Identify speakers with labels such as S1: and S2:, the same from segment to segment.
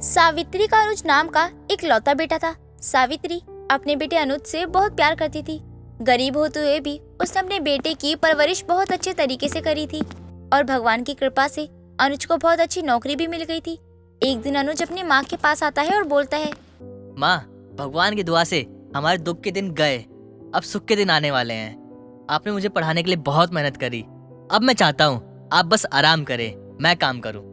S1: सावित्री का अनुज नाम का एक लौता बेटा था। सावित्री अपने बेटे अनुज से बहुत प्यार करती थी। गरीब होते हुए भी उसने अपने बेटे की परवरिश बहुत अच्छे तरीके से करी थी और भगवान की कृपा से अनुज को बहुत अच्छी नौकरी भी मिल गई थी। एक दिन अनुज अपनी माँ के पास आता है और बोलता है,
S2: माँ, भगवान की दुआ से हमारे दुख के दिन गए, अब सुख के दिन आने वाले हैं। आपने मुझे पढ़ाने के लिए बहुत मेहनत करी। अब मैं चाहता हूँ आप बस आराम करें, मैं काम करूँ।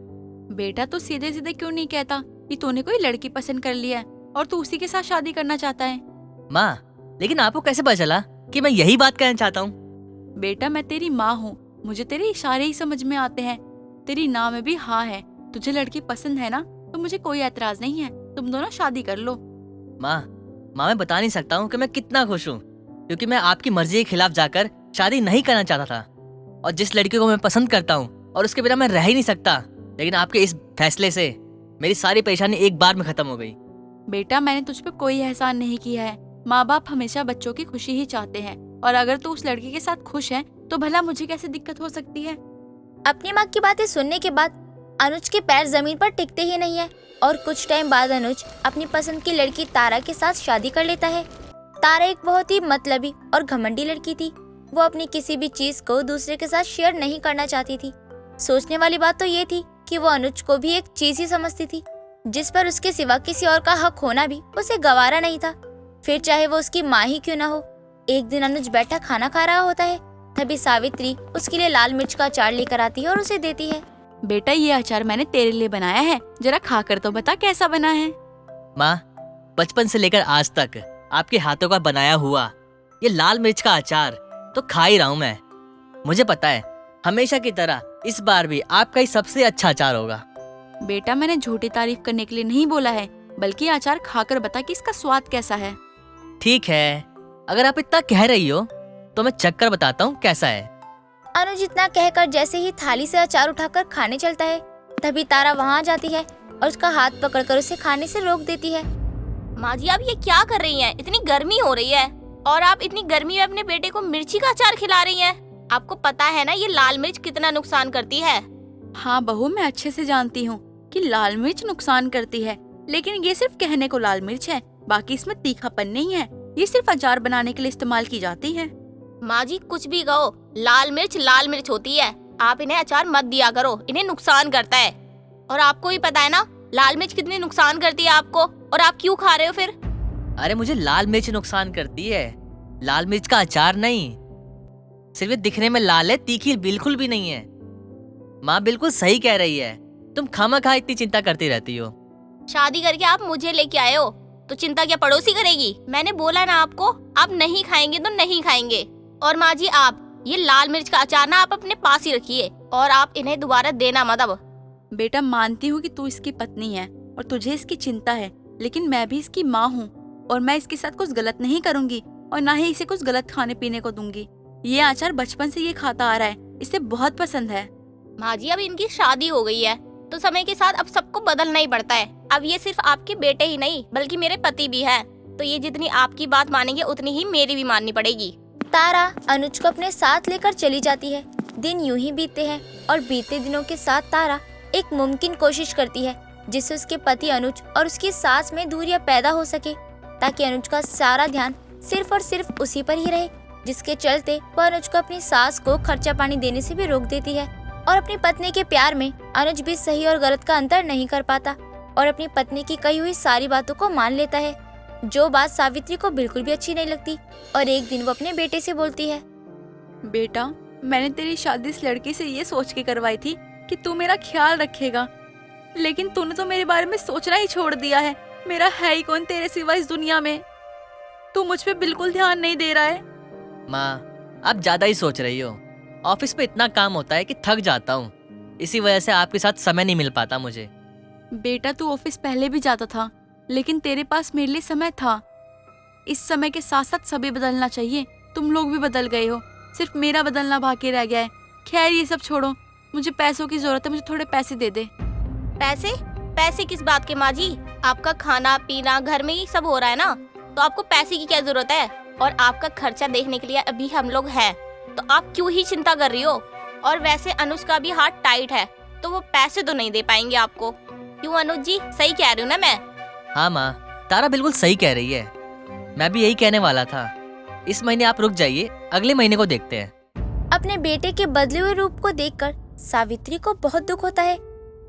S3: बेटा तू सीधे सीधे क्यों नहीं कहता कि तूने कोई लड़की पसंद कर लिया है और तू उसी के साथ शादी करना चाहता है?
S2: माँ, लेकिन आपको कैसे पता चला कि मैं यही बात कहना चाहता हूँ?
S3: बेटा मैं तेरी माँ हूँ, मुझे तेरे इशारे ही समझ में आते हैं। तेरी नाम में भी हाँ है। तुझे लड़की पसंद है ना, तो मुझे कोई एतराज नहीं है, तुम दोनों शादी कर लो।
S2: माँ, मैं बता नहीं सकता हूँ कि मैं कितना खुश हूँ, क्योंकि मैं आपकी मर्जी के खिलाफ जाकर शादी नहीं करना चाहता था और जिस लड़की को मैं पसंद करता हूँ और उसके बिना मैं रह ही नहीं सकता, लेकिन आपके इस फैसले से मेरी सारी परेशानी एक बार में खत्म हो गई।
S3: बेटा मैंने तुझ पे कोई एहसान नहीं किया है। माँ बाप हमेशा बच्चों की खुशी ही चाहते हैं और अगर तू उस लड़की के साथ खुश है तो भला मुझे कैसे दिक्कत हो सकती है?
S1: अपनी माँ की बातें सुनने के बाद अनुज के पैर जमीन पर टिकते ही नहीं है और कुछ टाइम बाद अनुज अपनी पसंद की लड़की तारा के साथ शादी कर लेता है। तारा एक बहुत ही मतलबी और घमंडी लड़की थी। वो अपनी किसी भी चीज को दूसरे के साथ शेयर नहीं करना चाहती थी। सोचने वाली बात तो ये थी कि वो अनुज को भी एक चीज ही समझती थी जिस पर उसके सिवा किसी और का हक होना भी उसे गवारा नहीं था, फिर चाहे वो उसकी माँ ही क्यों ना हो। एक दिन अनुज बैठा खाना खा रहा होता है, तभी सावित्री उसके लिए लाल मिर्च का अचार लेकर आती है और उसे देती है।
S3: बेटा ये अचार मैंने तेरे लिए बनाया है, जरा खा कर तो बता कैसा बना है।
S2: माँ, बचपन से लेकर आज तक आपके हाथों का बनाया हुआ ये लाल मिर्च का अचार तो खा ही रहा हूँ मैं। मुझे पता है हमेशा की तरह इस बार भी आपका ही सबसे अच्छा अचार होगा।
S3: बेटा मैंने झूठी तारीफ करने के लिए नहीं बोला है, बल्कि अचार खाकर बता कि इसका स्वाद कैसा है।
S2: ठीक है, अगर आप इतना कह रही हो तो मैं चक्कर बताता हूँ कैसा है।
S1: अनुज इतना कहकर जैसे ही थाली से अचार उठाकर खाने चलता है, तभी तारा वहाँ जाती है और उसका हाथ पकड़कर उसे खाने से रोक देती है।
S4: माँ जी आप ये क्या कर रही हैं? इतनी गर्मी हो रही है और आप इतनी गर्मी में अपने बेटे को मिर्ची का अचार खिला रही हैं। आपको पता है ना ये लाल मिर्च कितना नुकसान करती है?
S3: हाँ बहू, मैं अच्छे से जानती हूँ कि लाल मिर्च नुकसान करती है, लेकिन ये सिर्फ कहने को लाल मिर्च है, बाकी इसमें तीखापन नहीं है। ये सिर्फ अचार बनाने के लिए इस्तेमाल की जाती है।
S4: माँ जी कुछ भी कहो, लाल मिर्च होती है। आप इन्हें अचार मत दिया करो, इन्हें नुकसान करता है। और आपको भी पता है ना लाल मिर्च कितनी नुकसान करती है आपको, और आप क्यों खा रहे हो फिर?
S2: अरे मुझे लाल मिर्च नुकसान करती है, लाल मिर्च का अचार नहीं। सिर्फ ये दिखने में लाल है, तीखी बिल्कुल भी नहीं है। माँ बिल्कुल सही कह रही है, तुम खामखा इतनी चिंता करती रहती हो।
S4: शादी करके आप मुझे लेके आए हो तो चिंता क्या पड़ोसी करेगी? मैंने बोला ना आपको, आप नहीं खाएंगे तो नहीं खाएंगे। और माँ जी आप ये लाल मिर्च का अचार ना आप अपने पास ही रखिए और आप इन्हें दोबारा देना मत अब।
S3: बेटा मानती हूँ कि तू इसकी पत्नी है और तुझे इसकी चिंता है, लेकिन मैं भी इसकी माँ हूँ और मैं इसके साथ कुछ गलत नहीं करूँगी और ना ही इसे कुछ गलत खाने पीने को दूंगी। ये अचार बचपन से ये खाता आ रहा है, इसे बहुत पसंद है।
S4: माँ जी अब इनकी शादी हो गई है तो समय के साथ अब सबको बदलना ही पड़ता है। अब ये सिर्फ आपके बेटे ही नहीं बल्कि मेरे पति भी है, तो ये जितनी आपकी बात मानेंगे उतनी ही मेरी भी माननी पड़ेगी।
S1: तारा अनुज को अपने साथ लेकर चली जाती है। दिन यूं ही बीतते हैं और बीते दिनों के साथ तारा एक मुमकिन कोशिश करती है जिससे उसके पति अनुज और उसकी सास में दूरियां पैदा हो सके, ताकि अनुज का सारा ध्यान सिर्फ और सिर्फ उसी पर ही रहे, जिसके चलते वह अनुज को अपनी सास को खर्चा पानी देने से भी रोक देती है। और अपनी पत्नी के प्यार में अनुज भी सही और गलत का अंतर नहीं कर पाता और अपनी पत्नी की कही हुई सारी बातों को मान लेता है, जो बात सावित्री को बिल्कुल भी अच्छी नहीं लगती। और एक दिन वो अपने बेटे से बोलती है,
S3: बेटा मैंने तेरी शादी इस लड़के से ये सोच के करवाई थी कि तू मेरा ख्याल रखेगा, लेकिन तूने तो मेरे बारे में सोचना ही छोड़ दिया है। मेरा है ही कौन तेरे सिवा इस दुनिया में? तू मुझ पे बिल्कुल ध्यान नहीं दे रहा है।
S2: माँ, आप ज्यादा ही सोच रही हो। ऑफिस पे इतना काम होता है कि थक जाता हूँ, इसी वजह से आपके साथ समय नहीं मिल पाता मुझे।
S3: बेटा तू ऑफिस पहले भी जाता था, लेकिन तेरे पास मेरे लिए समय था। इस समय के साथ साथ सभी बदलना चाहिए। तुम लोग भी बदल गए हो, सिर्फ मेरा बदलना बाकी रह गया है। खैर ये सब छोड़ो, मुझे पैसों की जरूरत है, मुझे थोड़े पैसे दे दे।
S4: पैसे? पैसे किस बात के माँ जी? आपका खाना पीना घर में ही सब हो रहा है ना, तो आपको पैसे की क्या जरूरत है? और आपका खर्चा देखने के लिए अभी हम लोग हैं, तो आप क्यों ही चिंता कर रही हो? और वैसे अनुज का भी हाथ टाइट है, तो वो पैसे तो नहीं दे पाएंगे आपको। क्यों अनुज जी, सही कह रही हूँ ना मैं?
S2: हाँ माँ, तारा बिल्कुल सही कह रही है। मैं भी यही कहने वाला था। इस महीने आप रुक जाइए, अगले महीने को देखते हैं।
S1: अपने बेटे के बदले हुए रूप को देखकर सावित्री को बहुत दुख होता है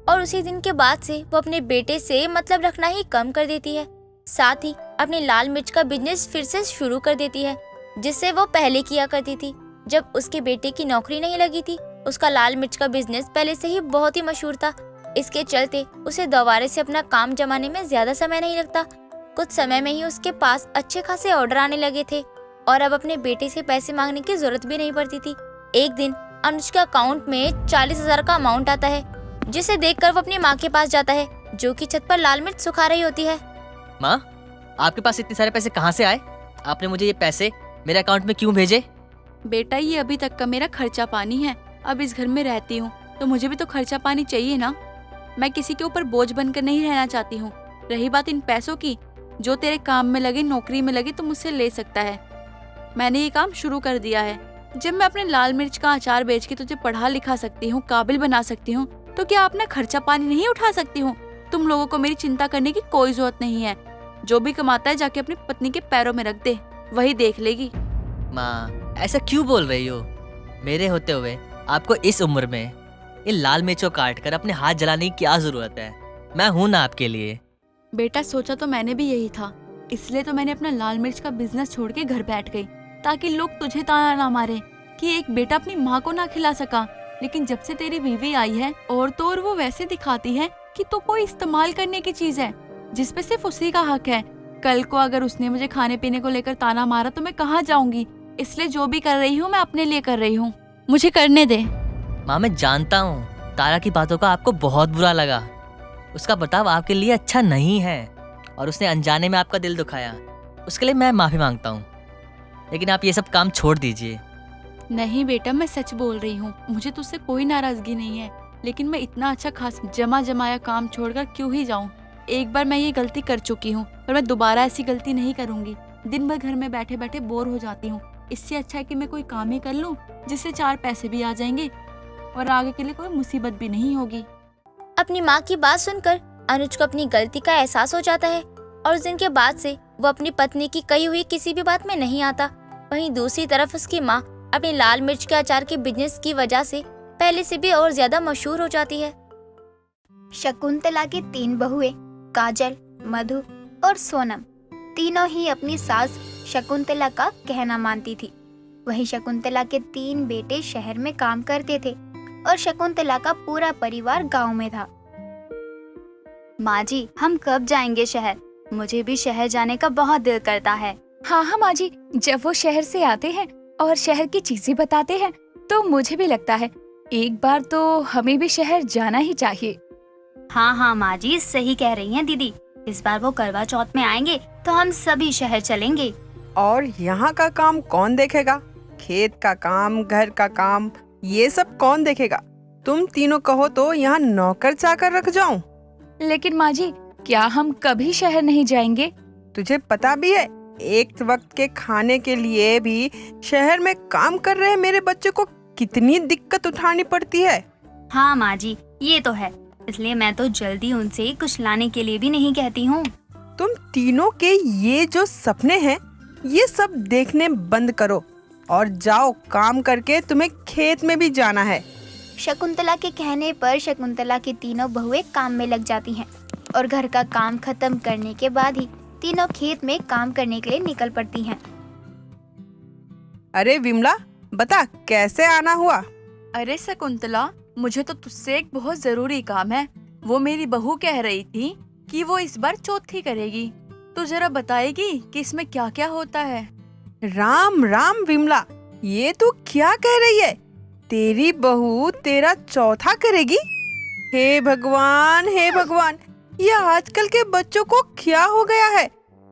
S1: और उसी दिन के बाद से वो अपने बेटे से मतलब रखना ही कम कर देती है। साथ ही अपनी लाल मिर्च का बिजनेस फिर से शुरू कर देती है, जिससे वो पहले किया करती थी। जब उसके बेटे की नौकरी नहीं लगी थी, उसका लाल मिर्च का बिजनेस पहले से ही बहुत ही मशहूर था। इसके चलते उसे दोबारा से अपना काम जमाने में ज्यादा समय नहीं लगता। कुछ समय में ही उसके पास अच्छे खासे ऑर्डर आने लगे थे और अब अपने बेटे से पैसे मांगने की जरूरत भी नहीं पड़ती थी। एक दिन अनुज के अकाउंट में 40,000 का अमाउंट आता है, जिसे देखकर वो अपनी माँ के पास जाता है, जो कि छत पर लाल मिर्च सुखा रही होती है।
S2: माँ, आपके पास इतने सारे पैसे कहाँ से आए? आपने मुझे ये पैसे मेरे अकाउंट में क्यों भेजे?
S3: बेटा, ये अभी तक का मेरा खर्चा पानी है। अब इस घर में रहती हूँ तो मुझे भी तो खर्चा पानी चाहिए ना। मैं किसी के ऊपर बोझ बनकर नहीं रहना चाहती हूँ। रही बात इन पैसों की, जो तेरे काम में लगे, नौकरी में लगे, तो मुझसे ले सकता है। मैंने ये काम शुरू कर दिया है। जब मैं अपने लाल मिर्च का अचार बेच के तुझे पढ़ा लिखा सकती हूँ, काबिल बना सकती हूँ, तो क्या अपना खर्चा पानी नहीं उठा सकती हूँ? तुम लोगों को मेरी चिंता करने की कोई जरूरत नहीं है। जो भी कमाता है जाके अपनी पत्नी के पैरों में रख दे, वही देख लेगी।
S2: माँ, ऐसा क्यों बोल रही हो? मेरे होते हुए आपको इस उम्र में ये लाल मिर्चों काट कर अपने हाथ जलाने की क्या जरूरत है? मैं हूं ना आपके लिए।
S3: बेटा, सोचा तो मैंने भी यही था, इसलिए तो मैंने अपना लाल मिर्च का बिजनेस छोड़ के घर बैठ गई, ताकि लोग तुझे ताना ना मारे कि एक बेटा अपनी माँ को ना खिला सका। लेकिन जब से तेरी बीवी आई है और तो और वो वैसे दिखाती है कि तो कोई इस्तेमाल करने की चीज है, जिसपे सिर्फ उसी का हक है। कल को अगर उसने मुझे खाने पीने को लेकर ताना मारा तो मैं कहाँ जाऊंगी? इसलिए जो भी कर रही हूँ मैं अपने लिए कर रही हूँ, मुझे करने दे।
S2: माँ, मैं जानता हूँ तारा की बातों का आपको बहुत बुरा लगा। उसका बर्ताव आपके लिए अच्छा नहीं है और उसने अनजाने में आपका दिल दुखाया। उसके लिए मैं माफी मांगता हूँ, लेकिन आप ये सब काम छोड़ दीजिए।
S3: नहीं बेटा, मैं सच बोल रही हूँ। मुझे तुझसे कोई नाराजगी नहीं है, लेकिन मैं इतना अच्छा खास जमा जमाया काम छोड़कर क्यों ही जाऊँ? एक बार मैं ये गलती कर चुकी हूँ, पर मैं दोबारा ऐसी गलती नहीं करूंगी। दिन भर घर में बैठे बैठे बोर हो जाती हूँ। इससे अच्छा है कि मैं कोई काम ही कर लूँ, जिससे 4 पैसे भी आ जाएंगे और आगे के लिए कोई मुसीबत भी नहीं होगी।
S1: अपनी माँ की बात सुनकर अनुज को अपनी गलती का एहसास हो जाता है और उस दिन के बाद से वो अपनी पत्नी की कही हुई किसी भी बात में नहीं आता। वहीं दूसरी तरफ उसकी माँ अपनी लाल मिर्च के अचार के बिजनेस की वजह से पहले से भी और ज्यादा मशहूर हो जाती है।
S5: शकुंतला की 3 बहुएं काजल, मधु और सोनम तीनों ही अपनी सास शकुंतला का कहना मानती थी। वहीं शकुंतला के 3 बेटे शहर में काम करते थे और शकुंतला का पूरा परिवार गांव में था। माँ जी, हम कब जाएंगे शहर? मुझे भी शहर जाने का बहुत दिल करता है।
S6: हाँ हाँ माँ जी, जब वो शहर से आते हैं और शहर की चीजें बताते हैं तो मुझे भी लगता है एक बार तो हमें भी शहर जाना ही चाहिए।
S5: हाँ हाँ माँ जी, सही कह रही हैं दीदी। इस बार वो करवा चौथ में आएंगे तो हम सभी शहर चलेंगे।
S7: और यहाँ का काम कौन देखेगा? खेत का काम, घर का काम, ये सब कौन देखेगा? तुम तीनों कहो तो यहाँ नौकर चाकर रख जाऊं?
S6: लेकिन माँ जी, क्या हम कभी शहर नहीं जाएंगे?
S7: तुझे पता भी है, एक वक्त के खाने के लिए भी शहर में काम कर रहे मेरे बच्चे को कितनी दिक्कत उठानी पड़ती है।
S5: हाँ माँ जी, ये तो है। इसलिए मैं तो जल्दी उनसे कुछ लाने के लिए भी नहीं कहती हूँ।
S7: तुम तीनों के ये जो सपने हैं, ये सब देखने बंद करो और जाओ काम करके। तुम्हें खेत में भी जाना है।
S5: शकुंतला के कहने पर शकुंतला की तीनों बहुएं काम में लग जाती हैं और घर का काम खत्म करने के बाद ही तीनों खेत में काम करने के लिए निकल पड़ती हैं।
S7: अरे विमला, बता कैसे आना हुआ?
S3: अरे शकुंतला, मुझे तो तुझसे एक बहुत जरूरी काम है। वो मेरी बहू कह रही थी कि वो इस बार चौथी करेगी, तो जरा बताएगी कि इसमें क्या क्या होता है।
S7: राम राम विमला, ये तू क्या कह रही है? तेरी बहू तेरा चौथा करेगी? हे भगवान, हे भगवान, ये आजकल के बच्चों को क्या हो गया है?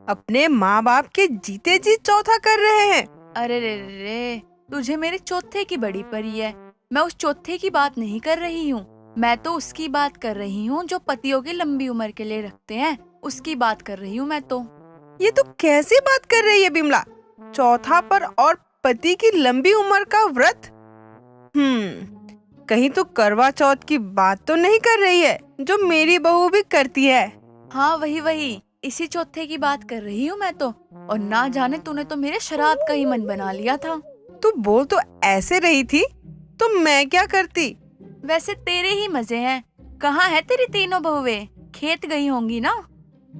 S7: अपने माँ बाप के जीते जी चौथा कर रहे हैं।
S3: अरे रे रे, तुझे मेरे चौथे की बड़ी परी है। मैं उस चौथे की बात नहीं कर रही हूँ, मैं तो उसकी बात कर रही हूँ जो पतियों की लंबी उम्र के लिए रखते हैं, उसकी बात कर रही हूँ मैं तो।
S7: ये तू कैसी बात कर रही है बिमला? चौथा पर और पति की लंबी उम्र का व्रत? कहीं तू करवा चौथ की बात तो नहीं कर रही है जो मेरी बहू भी करती है?
S3: हाँ वही इसी चौथे की बात कर रही हूँ मैं तो। और ना जाने तूने तो मेरे श्राद्ध का ही मन बना लिया था।
S7: तू बोल तो ऐसे रही थी तो मैं क्या करती?
S3: वैसे तेरे ही मजे हैं। कहाँ है तेरी तीनों बहुएं? खेत गई होंगी ना?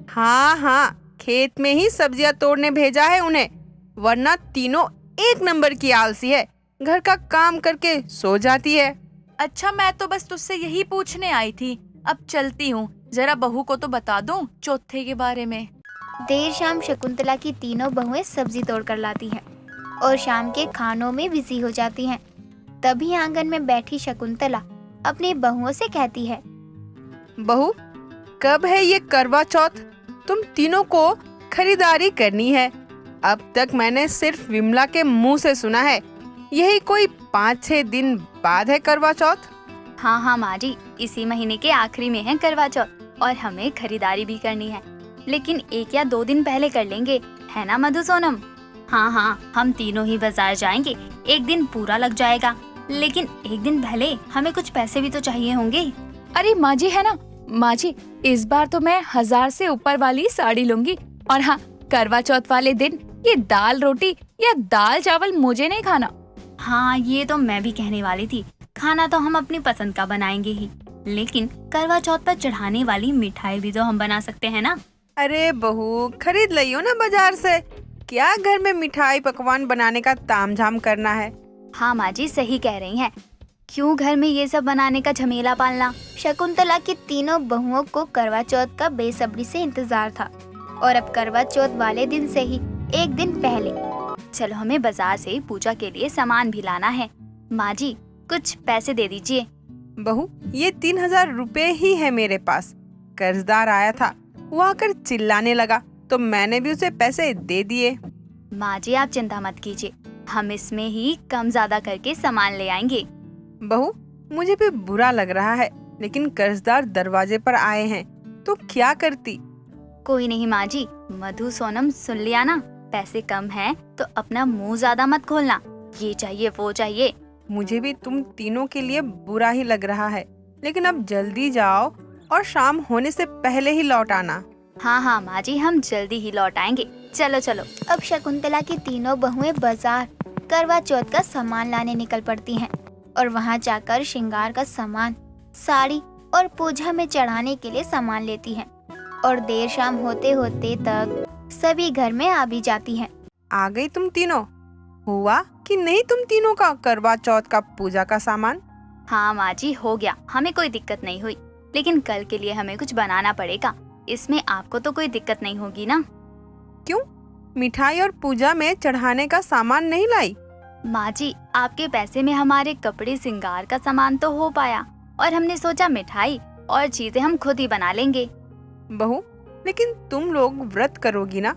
S7: हाँ, खेत में ही सब्जियां तोड़ने भेजा है उन्हें, वरना तीनों एक नंबर की आलसी है, घर का काम करके सो जाती है।
S3: अच्छा, मैं तो बस तुझसे यही पूछने आई थी। अब चलती हूँ, जरा बहू को तो बता दूं चौथे के बारे में।
S5: देर शाम शकुंतला की तीनों बहुएं सब्जी तोड़कर लाती हैं और शाम के खानों में बिजी हो जाती हैं। तभी आंगन में बैठी शकुंतला अपनी बहुओं से कहती है,
S7: बहू, कब है ये करवा चौथ? तुम तीनों को खरीदारी करनी है। अब तक मैंने सिर्फ विमला के मुंह से सुना है, यही कोई 5-6 दिन बाद है करवा चौथ।
S6: हाँ माँ जी, इसी महीने के आखिरी में है करवा चौथ और हमें खरीदारी भी करनी है, लेकिन 1 या 2 दिन पहले कर लेंगे, है ना मधु सोनम? हाँ, हम तीनों ही बाजार जाएंगे, 1 दिन पूरा लग जाएगा, लेकिन 1 दिन पहले हमें कुछ पैसे भी तो चाहिए होंगे। अरे माँ जी, है ना माँ जी, इस बार तो मैं 1000 से ऊपर वाली साड़ी लूंगी। और हाँ, करवा चौथ वाले दिन ये दाल रोटी या दाल चावल मुझे नहीं खाना। हाँ, ये तो मैं भी कहने वाली थी, खाना तो हम अपनी पसंद का बनाएंगे ही, लेकिन करवा चौथ पर चढ़ाने वाली मिठाई भी तो हम बना सकते हैं ना।
S7: अरे बहू, खरीद लियो ना बाजार से, क्या घर में मिठाई पकवान बनाने का तामझाम करना है।
S6: हाँ माँ जी, सही कह रही हैं, क्यों घर में ये सब बनाने का झमेला पालना।
S5: शकुंतला की तीनों बहुओं को करवा चौथ का बेसब्री से इंतजार था और अब करवा चौथ वाले दिन से ही 1 दिन पहले।
S6: चलो, हमें बाजार से पूजा के लिए सामान भी लाना है। माँ जी, कुछ पैसे दे दीजिए।
S7: बहू, ये 3000 रुपए ही है मेरे पास। कर्जदार आया था, वो आकर चिल्लाने लगा तो मैंने भी उसे पैसे दे दिए।
S6: माँ जी, आप चिंता मत कीजिए, हम इसमें ही कम ज्यादा करके सामान ले आएंगे।
S7: बहू, मुझे भी बुरा लग रहा है, लेकिन कर्जदार दरवाजे पर आए हैं तो क्या करती?
S6: कोई नहीं माँ जी, मधु सोनम सुन लिया ना, पैसे कम हैं तो अपना मुंह ज्यादा मत खोलना, ये चाहिए वो चाहिए।
S7: मुझे भी तुम तीनों के लिए बुरा ही लग रहा है, लेकिन अब जल्दी जाओ और शाम होने से पहले ही लौट आना।
S6: हाँ माँ जी, हम जल्दी ही लौट आएंगे। चलो।
S5: अब शकुंतला की तीनों बहुएं बाजार करवा चौथ का सामान लाने निकल पड़ती हैं और वहां जाकर श्रृंगार का सामान, साड़ी और पूजा में चढ़ाने के लिए सामान लेती हैं और देर शाम होते होते तक सभी घर में आ भी जाती हैं।
S7: आ गई तुम तीनों? हुआ कि नहीं तुम तीनों का करवा चौथ का पूजा का सामान?
S6: हाँ माँ जी, हो गया, हमें कोई दिक्कत नहीं हुई, लेकिन कल के लिए हमें कुछ बनाना पड़ेगा, इसमें आपको तो कोई दिक्कत नहीं होगी ना?
S7: क्यों, मिठाई और पूजा में चढ़ाने का सामान नहीं लाई?
S6: माँ जी, आपके पैसे में हमारे कपड़े श्रृंगार का सामान तो हो पाया और हमने सोचा मिठाई और चीजें हम खुद ही बना लेंगे।
S7: बहू, लेकिन तुम लोग व्रत करोगी ना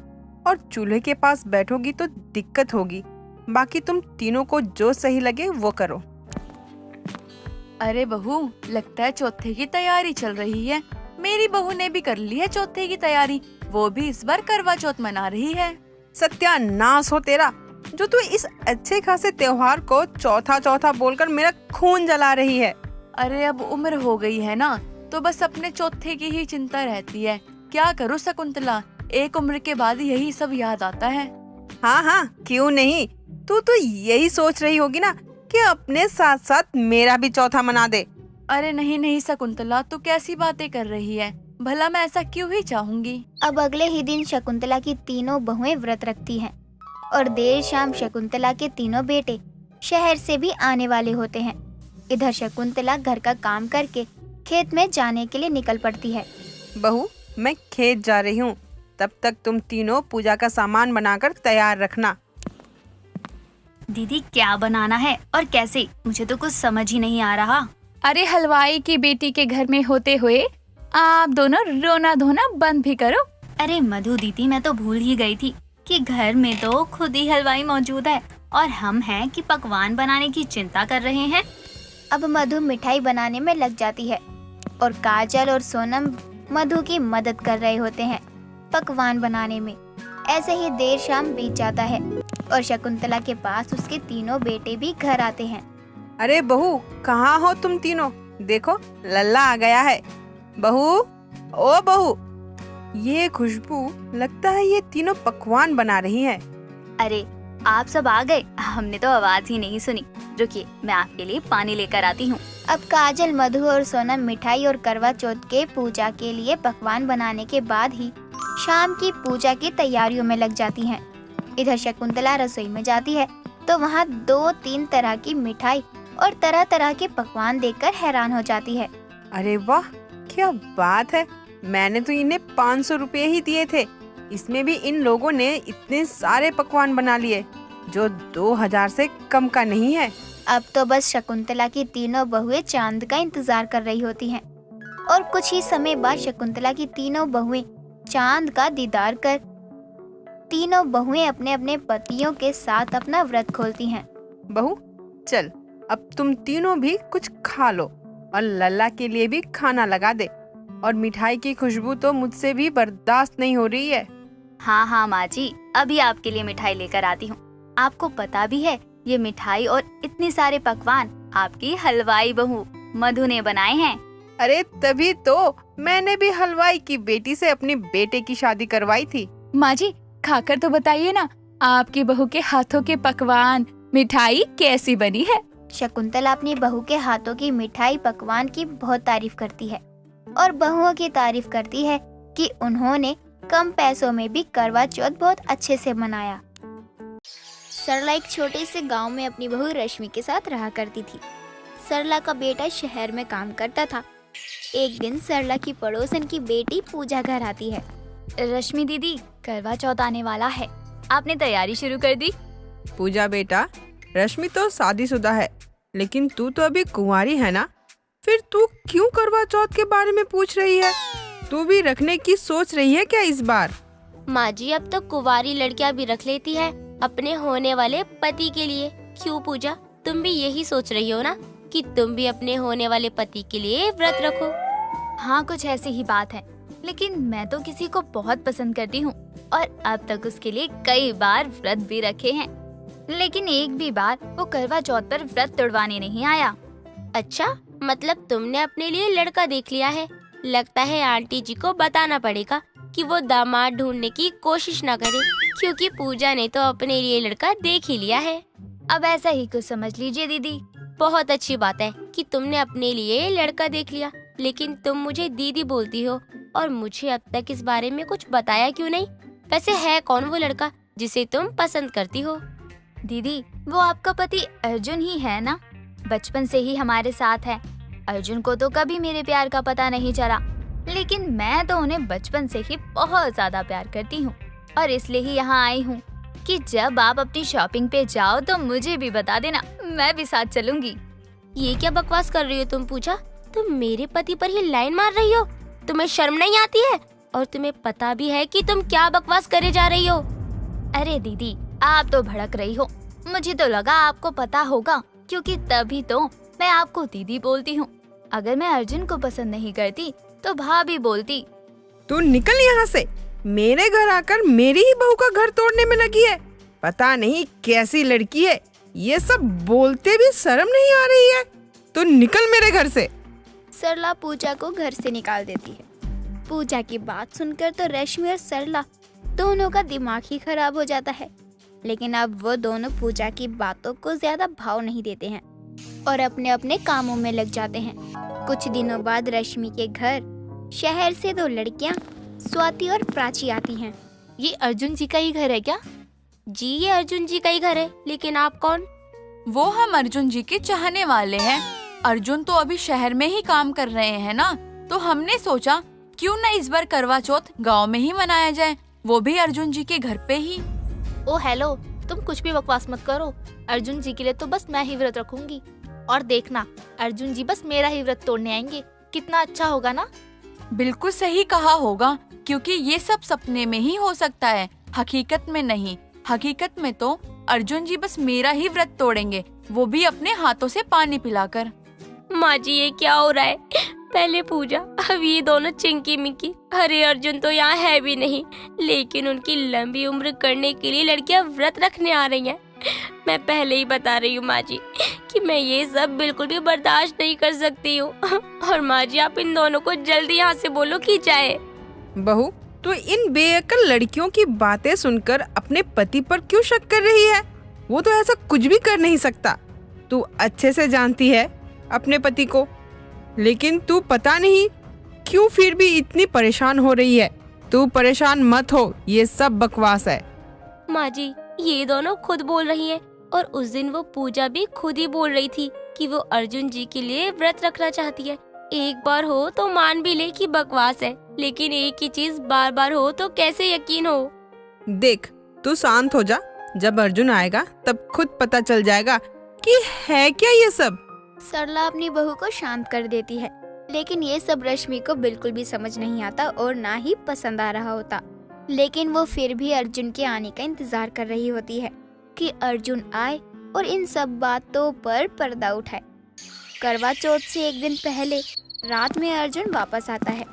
S7: और चूल्हे के पास बैठोगी तो दिक्कत होगी, बाकी तुम तीनों को जो सही लगे वो करो।
S3: अरे बहू, लगता है चौथे की तैयारी चल रही है। मेरी बहू ने भी कर ली है चौथे की तैयारी, वो भी इस बार करवा चौथ मना रही है।
S7: सत्यानाश हो तेरा, जो तू इस अच्छे खासे त्योहार को चौथा बोलकर मेरा खून जला रही है।
S3: अरे अब उम्र हो गई है ना, तो बस अपने चौथे की ही चिंता रहती है। क्या करूँ शकुंतला, एक उम्र के बाद यही सब याद आता है।
S7: हाँ, क्यों नहीं, तू तो यही सोच रही होगी ना कि अपने साथ साथ मेरा भी चौथा मना दे।
S3: अरे नहीं शकुंतला, तू कैसी बातें कर रही है, भला मैं ऐसा क्यों ही चाहूंगी।
S5: अब अगले ही दिन शकुंतला की तीनों बहुएं व्रत रखती हैं और देर शाम शकुंतला के तीनों बेटे शहर से भी आने वाले होते हैं। इधर शकुंतला घर का काम करके खेत में जाने के लिए निकल पड़ती है।
S7: बहू, मैं खेत जा रही हूँ, तब तक तुम तीनों पूजा का सामान बनाकर तैयार रखना।
S6: दीदी, क्या बनाना है और कैसे, मुझे तो कुछ समझ ही नहीं आ रहा।
S8: अरे हलवाई की बेटी के घर में होते हुए आप दोनों रोना धोना बंद भी करो।
S6: अरे मधु दीदी, मैं तो भूल ही गई थी कि घर में तो खुद ही हलवाई मौजूद है और हम हैं कि पकवान बनाने की चिंता कर रहे हैं।
S5: अब मधु मिठाई बनाने में लग जाती है और काजल और सोनम मधु की मदद कर रहे होते हैं पकवान बनाने में। ऐसे ही देर शाम बीत जाता है और शकुंतला के पास उसके तीनों बेटे भी घर आते हैं।
S7: अरे बहू, कहाँ हो तुम तीनों? देखो लल्ला आ गया है। बहू, ओ बहू, ये खुशबू, लगता है ये तीनों पकवान बना रही हैं।
S6: अरे आप सब आ गए, हमने तो आवाज ही नहीं सुनी। रुकिए, मैं आपके लिए पानी लेकर आती हूँ।
S5: अब काजल, मधु और सोनम मिठाई और करवा चौथ के पूजा के लिए पकवान बनाने के बाद ही शाम की पूजा की तैयारियों में लग जाती हैं। इधर शकुंतला रसोई में जाती है तो वहाँ 2-3 तरह की मिठाई और तरह तरह के पकवान देखकर हैरान हो जाती है।
S7: अरे वाह, क्या बात है! मैंने तो इन्हें 500 रुपए ही दिए थे, इसमें भी इन लोगों ने इतने सारे पकवान बना लिए, जो 2000 से कम का नहीं है।
S5: अब तो बस शकुंतला की तीनों बहुएं चांद का इंतजार कर रही होती हैं और कुछ ही समय बाद शकुंतला की तीनों बहुएं चांद का दीदार कर तीनों बहुएं अपने अपने पतियों के साथ अपना व्रत खोलती हैं।
S7: बहू, चल अब तुम तीनों भी कुछ खा लो और लल्ला के लिए भी खाना लगा दे। और मिठाई की खुशबू तो मुझसे भी बर्दाश्त नहीं हो रही है।
S6: हाँ हाँ माँ जी, अभी आपके लिए मिठाई लेकर आती हूँ। आपको पता भी है, ये मिठाई और इतने सारे पकवान आपकी हलवाई बहू मधु ने बनाए हैं।
S7: अरे तभी तो मैंने भी हलवाई की बेटी से अपने बेटे की शादी करवाई थी।
S8: माँ जी, खाकर तो बताइए ना, आपकी बहू के हाथों के पकवान, मिठाई कैसी बनी है?
S5: शकुंतला अपनी बहू के हाथों की मिठाई पकवान की बहुत तारीफ करती है और बहुओं की तारीफ करती है कि उन्होंने कम पैसों में भी करवा चौथ बहुत अच्छे से मनाया। सरला एक छोटे से गांव में अपनी बहू रश्मि के साथ रहा करती थी। सरला का बेटा शहर में काम करता था। एक दिन सरला की पड़ोसन की बेटी पूजा घर आती है।
S6: रश्मि दीदी, करवा चौथ आने वाला है, आपने तैयारी शुरू कर दी?
S7: पूजा बेटा, रश्मि तो शादीशुदा है, लेकिन तू तो अभी कुंवारी है ना, फिर तू क्यों करवा चौथ के बारे में पूछ रही है? तू भी रखने की सोच रही है क्या इस बार?
S4: माँ जी, अब तो कुंवारी लड़कियाँ भी रख लेती है अपने होने वाले पति के लिए। क्यों पूजा, तुम भी यही सोच रही हो ना कि तुम भी अपने होने वाले पति के लिए व्रत रखो?
S6: हाँ, कुछ ऐसी ही बात है, लेकिन मैं तो किसी को बहुत पसंद करती हूँ और अब तक उसके लिए कई बार व्रत भी रखे हैं, लेकिन एक भी बार वो करवा चौथ पर व्रत तोड़वाने नहीं आया।
S4: अच्छा, मतलब तुमने अपने लिए लड़का देख लिया है। लगता है आंटी जी को बताना पड़ेगा कि वो दामाद ढूंढने की कोशिश ना करे, क्योंकि पूजा ने तो अपने लिए लड़का देख ही लिया है।
S6: अब ऐसा ही कुछ समझ लीजिए दीदी।
S4: बहुत अच्छी बात है कि तुमने अपने लिए लड़का देख लिया, लेकिन तुम मुझे दीदी बोलती हो और मुझे अब तक इस बारे में कुछ बताया क्यों नहीं? वैसे है कौन वो लड़का जिसे तुम पसंद करती हो?
S6: दीदी, वो आपका पति अर्जुन ही है ना, बचपन से ही हमारे साथ है। अर्जुन को तो कभी मेरे प्यार का पता नहीं चला, लेकिन मैं तो उन्हें बचपन से ही बहुत ज्यादा प्यार करती हूँ और इसलिए ही यहाँ आई हूँ कि जब आप अपनी शॉपिंग पे जाओ तो मुझे भी बता देना, मैं भी साथ चलूंगी।
S4: ये क्या बकवास कर रही हो तुम पूजा? तुम मेरे पति पर ही लाइन मार रही हो? तुम्हें शर्म नहीं आती है? और तुम्हें पता भी है कि तुम क्या बकवास करे जा रही हो?
S6: अरे दीदी, आप तो भड़क रही हो। मुझे तो लगा आपको पता होगा, क्योंकि तभी तो मैं आपको दीदी बोलती हूँ। अगर मैं अर्जुन को पसंद नहीं करती तो भाभी बोलती।
S7: तू निकल यहाँ से, मेरे घर आकर मेरी ही बहू का घर तोड़ने में लगी है। पता नहीं कैसी लड़की है, ये सब बोलते भी शर्म नहीं आ रही है। तू निकल मेरे घर से।
S5: सरला पूजा को घर से निकाल देती है। पूजा की बात सुनकर तो रश्मि और सरला दोनों का दिमाग ही खराब हो जाता है, लेकिन अब वो दोनों पूजा की बातों को ज्यादा भाव नहीं देते हैं और अपने अपने कामों में लग जाते हैं। कुछ दिनों बाद रश्मि के घर शहर से 2 लड़कियां स्वाति और प्राची आती हैं।
S3: ये अर्जुन जी का ही घर है क्या?
S4: जी, ये अर्जुन जी का ही घर है, लेकिन आप कौन?
S3: वो हम अर्जुन जी के चाहने वाले हैं। अर्जुन तो अभी शहर में ही काम कर रहे हैं ना, तो हमने सोचा क्यों ना इस बार करवा चौथ गांव में ही मनाया जाए, वो भी अर्जुन जी के घर पे ही।
S4: ओ हेलो, तुम कुछ भी बकवास मत करो। अर्जुन जी के लिए तो बस मैं ही व्रत रखूंगी, और देखना अर्जुन जी बस मेरा ही व्रत तोड़ने आएंगे। कितना अच्छा होगा ना?
S3: बिल्कुल सही कहा होगा, क्योंकि ये सब सपने में ही हो सकता है, हकीकत में नहीं। हकीकत में तो अर्जुन जी बस मेरा ही व्रत तोड़ेंगे, वो भी अपने हाथों से पानी पिलाकर।
S4: माँ जी, ये क्या हो रहा है? पहले पूजा, अब ये दोनों चिंकी मिंकी। अरे अर्जुन तो यहाँ है भी नहीं, लेकिन उनकी लंबी उम्र करने के लिए लड़कियाँ व्रत रखने आ रही हैं। मैं पहले ही बता रही हूँ माँ जी कि मैं ये सब बिल्कुल भी बर्दाश्त नहीं कर सकती हूँ। और माँ जी आप इन दोनों को जल्दी यहाँ से बोलो कि जाए।
S7: बहू, तो इन बेअक्ल लड़कियों की बातें सुनकर अपने पति पर क्यों शक कर रही है? वो तो ऐसा कुछ भी कर नहीं सकता। तू अच्छे से जानती है अपने पति को, लेकिन तू पता नहीं क्यों फिर भी इतनी परेशान हो रही है। तू परेशान मत हो, ये सब बकवास है।
S4: माँ जी ये दोनों खुद बोल रही हैं और उस दिन वो पूजा भी खुद ही बोल रही थी कि वो अर्जुन जी के लिए व्रत रखना चाहती है। एक बार हो तो मान भी ले कि बकवास है, लेकिन एक ही चीज बार बार हो तो कैसे यकीन हो।
S7: देख, तू शांत हो जा। जब अर्जुन आएगा तब खुद पता चल जाएगा कि है क्या ये सब।
S5: सरला अपनी बहू को शांत कर देती है, लेकिन ये सब रश्मि को बिल्कुल भी समझ नहीं आता और ना ही पसंद आ रहा होता। लेकिन वो फिर भी अर्जुन के आने का इंतजार कर रही होती है कि अर्जुन आए और इन सब बातों पर पर्दा उठाए। करवा चौथ से एक दिन पहले रात में अर्जुन वापस आता है।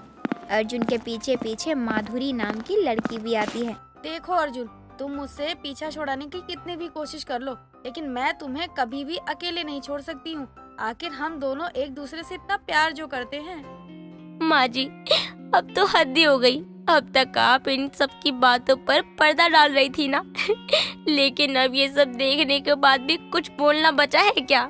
S5: अर्जुन के पीछे पीछे माधुरी नाम की लड़की भी आती है।
S9: देखो अर्जुन, तुम मुझसे पीछा छुड़ाने की कितनी भी कोशिश कर लो, लेकिन मैं तुम्हें कभी भी अकेले नहीं छोड़ सकती हूँ। आखिर हम दोनों एक दूसरे से इतना प्यार जो करते हैं।
S4: माँ जी अब तो हद ही हो गई। अब तक आप इन सब की बातों पर पर्दा डाल रही थी ना लेकिन अब ये सब देखने के बाद भी कुछ बोलना बचा है क्या?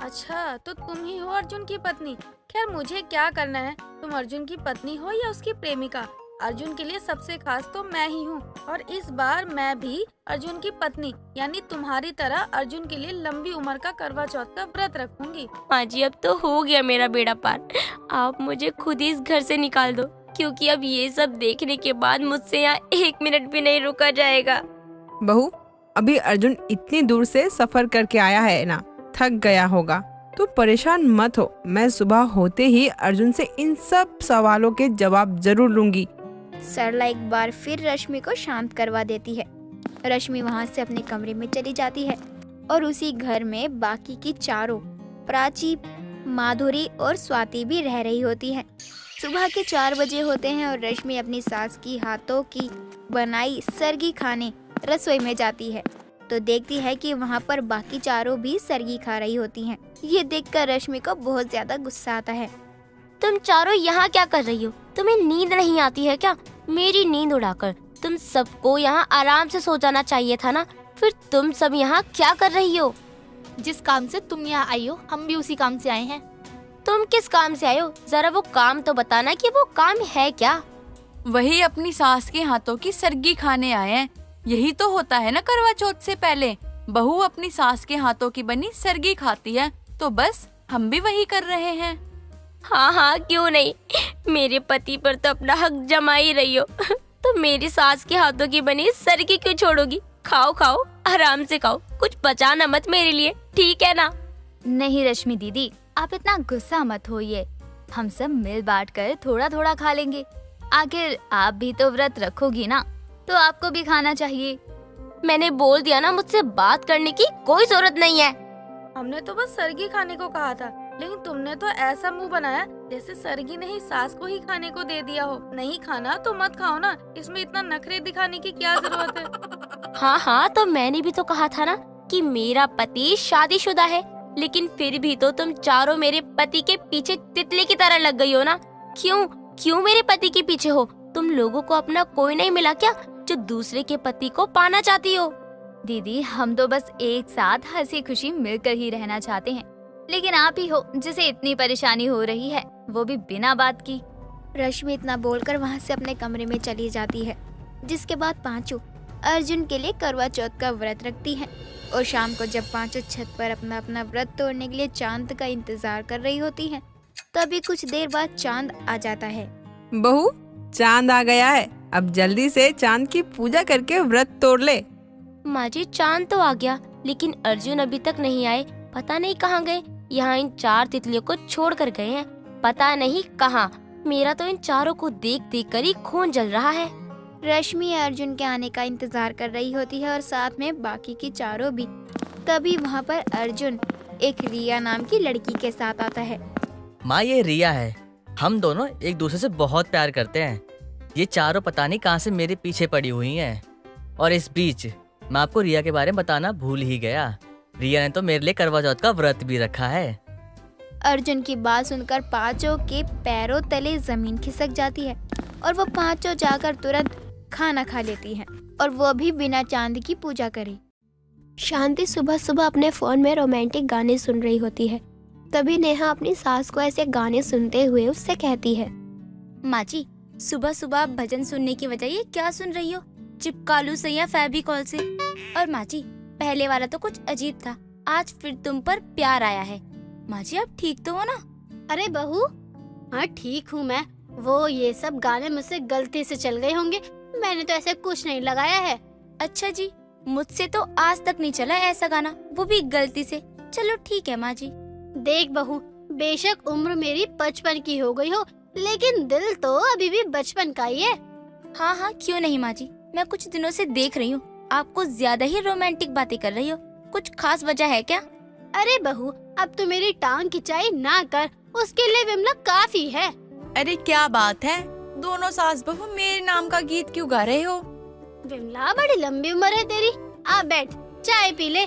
S9: अच्छा, तो तुम ही हो अर्जुन की पत्नी। खैर मुझे क्या करना है, तुम अर्जुन की पत्नी हो या उसकी प्रेमिका। अर्जुन के लिए सबसे खास तो मैं ही हूँ, और इस बार मैं भी अर्जुन की पत्नी यानी तुम्हारी तरह अर्जुन के लिए लंबी उम्र का करवा चौथ का व्रत रखूंगी।
S4: माँ जी अब तो हो गया मेरा बेड़ा पार। आप मुझे खुद ही इस घर से निकाल दो, क्योंकि अब ये सब देखने के बाद मुझसे यहाँ एक मिनट भी नहीं रुका जाएगा।
S7: बहू, अभी अर्जुन इतनी दूर से सफर करके आया है ना, थक गया होगा। तो परेशान मत हो, मैं सुबह होते ही अर्जुन से इन सब सवालों के जवाब जरूर लूंगी।
S5: सरला एक बार फिर रश्मि को शांत करवा देती है। रश्मि वहाँ से अपने कमरे में चली जाती है और उसी घर में बाकी की चारों, प्राची, माधुरी और स्वाति भी रह रही होती हैं। सुबह के 4 बजे होते हैं और रश्मि अपनी सास की हाथों की बनाई सरगी खाने रसोई में जाती है तो देखती है कि वहाँ पर बाकी चारों भी सरगी खा रही होती हैं। ये देखकर रश्मि को बहुत ज्यादा गुस्सा आता है।
S4: तुम चारों यहाँ क्या कर रही हो? तुम्हें नींद नहीं आती है क्या? मेरी नींद उड़ाकर तुम सबको यहाँ आराम से सो जाना चाहिए था ना। फिर तुम सब यहाँ क्या कर रही हो?
S1: जिस काम से तुम यहाँ आई हो हम भी उसी काम से आए हैं।
S4: तुम किस काम से आए हो? जरा वो काम तो बताना कि वो काम है क्या?
S3: वही अपनी सास के हाथों की सरगी खाने आए हैं। यही तो होता है ना करवा चौथ से पहले, बहू अपनी सास के हाथों की बनी सरगी खाती है, तो बस हम भी वही कर रहे हैं।
S4: हाँ हाँ क्यों नहीं, मेरे पति पर तो अपना हक जमा ही रही हो तो मेरी सास के हाथों की बनी सरगी क्यों छोड़ोगी? खाओ खाओ, आराम से खाओ, कुछ बचाना मत मेरे लिए, ठीक है ना?
S6: नहीं रश्मि दीदी, आप इतना गुस्सा मत होइए। हम सब मिल बांट कर थोड़ा थोड़ा खा लेंगे। आखिर आप भी तो व्रत रखोगी ना, तो आपको भी खाना चाहिए।
S4: मैंने बोल दिया ना, मुझसे बात करने की कोई जरूरत नहीं है।
S9: हमने तो बस सरगी खाने को कहा था, लेकिन तुमने तो ऐसा मुंह बनाया जैसे सरगी नहीं सास को ही खाने को दे दिया हो। नहीं खाना तो मत खाओ ना, इसमें इतना नखरे दिखाने की क्या जरूरत है?
S4: हाँ हाँ तो मैंने भी तो कहा था ना कि मेरा पति शादीशुदा है, लेकिन फिर भी तो तुम चारों मेरे पति के पीछे तितली की तरह लग गई हो ना। क्यों क्यों मेरे पति के पीछे हो? तुम लोगों को अपना कोई नहीं मिला क्या जो दूसरे के पति को पाना चाहती हो?
S6: दीदी हम तो बस एक साथ हंसी खुशी मिलकर ही रहना चाहते हैं, लेकिन आप ही हो जिसे इतनी परेशानी हो रही है, वो भी बिना बात की।
S5: रश्मि इतना बोलकर वहाँ से अपने कमरे में चली जाती है, जिसके बाद पांचों अर्जुन के लिए करवा चौथ का व्रत रखती हैं। और शाम को जब पांचों छत पर अपना अपना व्रत तोड़ने के लिए चांद का इंतजार कर रही होती हैं, तभी कुछ देर बाद चांद आ जाता है।
S7: बहू, चांद आ गया है, अब जल्दी से चांद की पूजा करके व्रत तोड़ ले।
S4: माँ जी चांद तो आ गया, लेकिन अर्जुन अभी तक नहीं आए, पता नहीं कहाँ गए। यहाँ इन 4 तितलियों को छोड़ कर गए हैं, पता नहीं कहाँ। मेरा तो इन चारों को देख देख कर ही खून जल रहा है।
S5: रश्मि अर्जुन के आने का इंतजार कर रही होती है और साथ में बाकी की चारों भी। तभी वहाँ पर अर्जुन एक रिया नाम की लड़की के साथ आता है।
S2: माँ ये रिया है, हम दोनों एक दूसरे से बहुत प्यार करते हैं। ये चारों पता नहीं कहाँ से मेरे पीछे पड़ी हुई हैं, और इस बीच मैं आपको रिया के बारे में बताना भूल ही गया। रिया ने तो मेरे लिए करवा चौथ का व्रत भी रखा है।
S5: अर्जुन की बात सुनकर पांचों के पैरों तले जमीन खिसक जाती है और वो पांचों जाकर तुरंत खाना खा लेती हैं और वो भी बिना चांद की पूजा करे।
S10: शांति सुबह सुबह अपने फोन में रोमांटिक गाने सुन रही होती है। तभी नेहा अपनी सास को ऐसे गाने सुनते हुए उससे कहती है,
S1: माँ जी, सुबह सुबह आप भजन सुनने की वजह ये क्या सुन रही हो? चिपकालू से या फेविकॉल से? और माँ जी, पहले वाला तो कुछ अजीब था, आज फिर तुम पर प्यार आया है। माँ जी, आप ठीक तो हो ना?
S11: अरे बहू, हाँ ठीक हूँ मैं। वो ये सब गाने मुझसे गलती से चल गए होंगे, मैंने तो ऐसे कुछ नहीं लगाया है।
S1: अच्छा जी, मुझसे तो आज तक नहीं चला ऐसा गाना, वो भी गलती से। चलो ठीक है माँ जी।
S11: देख बहू, बेशक उम्र मेरी 55 की हो गई हो, लेकिन दिल तो अभी भी बचपन का ही है।
S1: हाँ हाँ, क्यों नहीं माँ जी, मैं कुछ दिनों से देख रही हूँ आपको ज्यादा ही रोमांटिक बातें कर रही हो। कुछ खास वजह है क्या?
S11: अरे बहू, अब तो मेरी टांग खिंचाई ना कर, उसके लिए विमला काफी है।
S3: अरे क्या बात है, दोनों सास बहू मेरे नाम का गीत क्यों गा रहे हो?
S11: विमला, बड़ी लंबी उम्र है तेरी, आ बैठ, चाय पी ले।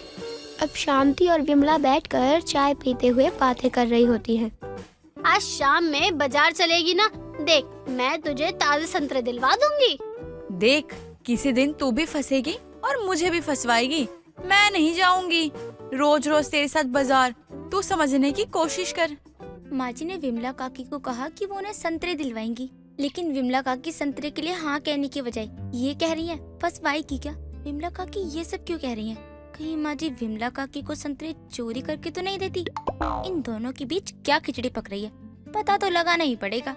S10: अब शांति और विमला बैठकर चाय पीते हुए बातें कर रही होती हैं।
S11: आज शाम में बाजार चलेगी ना? देख, मैं तुझे ताजे संतरे दिलवा दूंगी।
S3: देख, किसी दिन तू भी फंसेगी और मुझे भी फंसवाएगी। मैं नहीं जाऊंगी रोज रोज तेरे साथ बाजार, तू समझने की कोशिश कर।
S1: माँ जी ने विमला काकी को कहा कि वो उन्हें संतरे दिलवाएंगी, लेकिन विमला काकी संतरे के लिए हाँ कहने की बजाय ये कह रही है फंसवाएगी क्या? विमला काकी ये सब क्यों कह रही है? कहीं माँ जी विमला काकी को संतरे चोरी करके तो नहीं देती? इन दोनों के बीच क्या खिचड़ी पक रही है, पता तो लगाना ही पड़ेगा।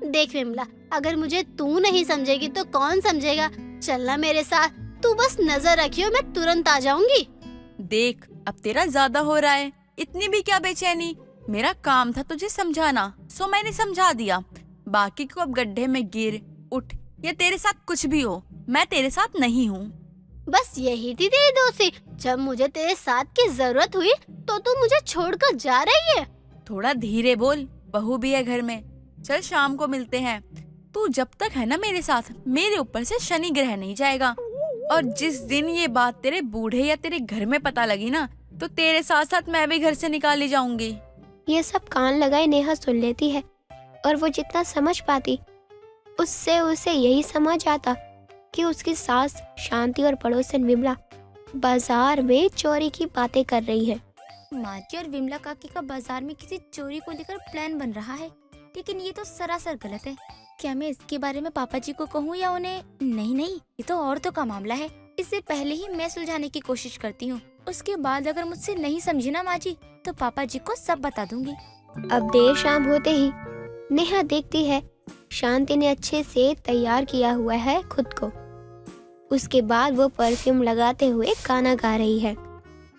S11: देख विमला, अगर मुझे तू नहीं समझेगी तो कौन समझेगा? चलना मेरे साथ, तू बस नजर रखियो, मैं तुरंत आ जाऊंगी।
S3: देख, अब तेरा ज्यादा हो रहा है, इतनी भी क्या बेचैनी? मेरा काम था तुझे समझाना, सो मैंने समझा दिया। बाकी को अब गड्ढे में गिर उठ या तेरे साथ कुछ भी हो, मैं तेरे साथ नहीं हूँ।
S11: बस यही थी तेरी दोस्ती? जब मुझे तेरे साथ की जरूरत हुई तो तू मुझे छोड़कर जा रही है।
S3: थोड़ा धीरे बोल, बहू भी है घर में। चल शाम को मिलते हैं। तू जब तक है ना मेरे साथ, मेरे ऊपर से शनि ग्रह नहीं जाएगा। और जिस दिन ये बात तेरे बूढ़े या तेरे घर में पता लगी ना, तो तेरे साथ साथ मैं भी घर से निकाली जाऊंगी।
S10: ये सब कान लगाए नेहा सुन लेती है और वो जितना समझ पाती उससे उसे यही समझ आता कि उसकी सास शांति और पड़ोसन विमला बाजार में चोरी की बातें कर रही है।
S1: माँ जी और विमला काकी का बाजार में किसी चोरी को लेकर प्लान बन रहा है, लेकिन ये तो सरासर गलत है। क्या मैं इसके बारे में पापा जी को कहूँ या उन्हें? नहीं नहीं, ये तो औरतों का मामला है। इससे पहले ही मैं सुलझाने की कोशिश करती हूँ, उसके बाद अगर मुझसे नहीं समझी ना माँ जी, तो पापा जी को सब बता दूंगी।
S10: अब देर शाम होते ही नेहा देखती है शांति ने अच्छे से तैयार किया हुआ है खुद को। उसके बाद वो परफ्यूम लगाते हुए गाना गा रही है।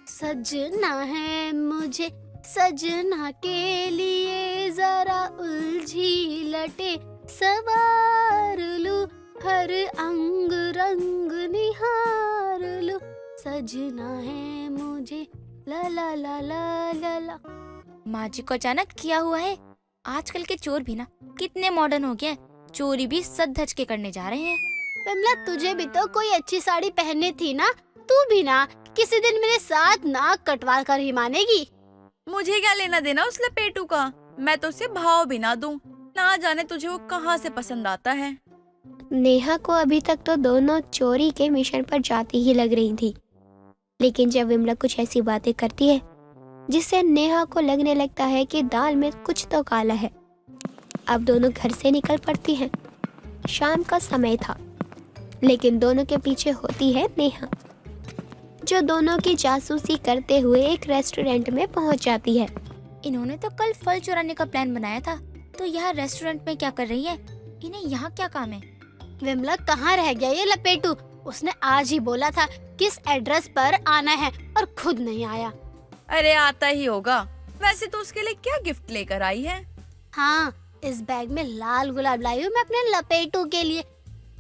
S11: सजना है मुझे सजना के लिए जरा उलझी लटे सवार लूं, हर अंग रंग निहार लूं, सजना है मुझे ला ला ला ला ला ला।
S1: माँ जी को अचानक किया हुआ है। आजकल के चोर भी ना कितने मॉडर्न हो गए, चोरी भी सज धज के करने जा रहे हैं।
S11: विमला, तुझे भी तो कोई अच्छी साड़ी पहननी थी ना, तू भी ना किसी दिन मेरे साथ नाक कटवा कर ही मानेगी।
S3: मुझे क्या लेना देना उस लपेटू का, मैं तो उसे भाव भी ना दूं, ना जाने तुझे वो कहाँ से पसंद आता है।
S10: नेहा को अभी तक तो दोनों चोरी के मिशन पर जाती ही लग रही थी, लेकिन जब विमला कुछ ऐसी बातें करती है जिससे नेहा को लगने लगता है कि दाल में कुछ तो काला है, अब दोनों घर से निकल पड़ती हैं। शाम का समय था, लेकिन दोनों के पीछे होती है नेहा, जो दोनों की जासूसी करते हुए एक रेस्टोरेंट में पहुंच जाती है।
S1: इन्होंने तो कल फल चुराने का प्लान बनाया था, तो यहाँ रेस्टोरेंट में क्या कर रही है? इन्हें यहाँ क्या काम है?
S11: विमला, कहाँ रह गया ये लपेटू? उसने आज ही बोला था किस एड्रेस पर आना है और खुद नहीं आया।
S3: अरे आता ही होगा। वैसे तो उसके लिए क्या गिफ्ट लेकर आई है?
S11: हाँ, इस बैग में लाल गुलाब लाई हूँ मैं अपने लपेटू के लिए,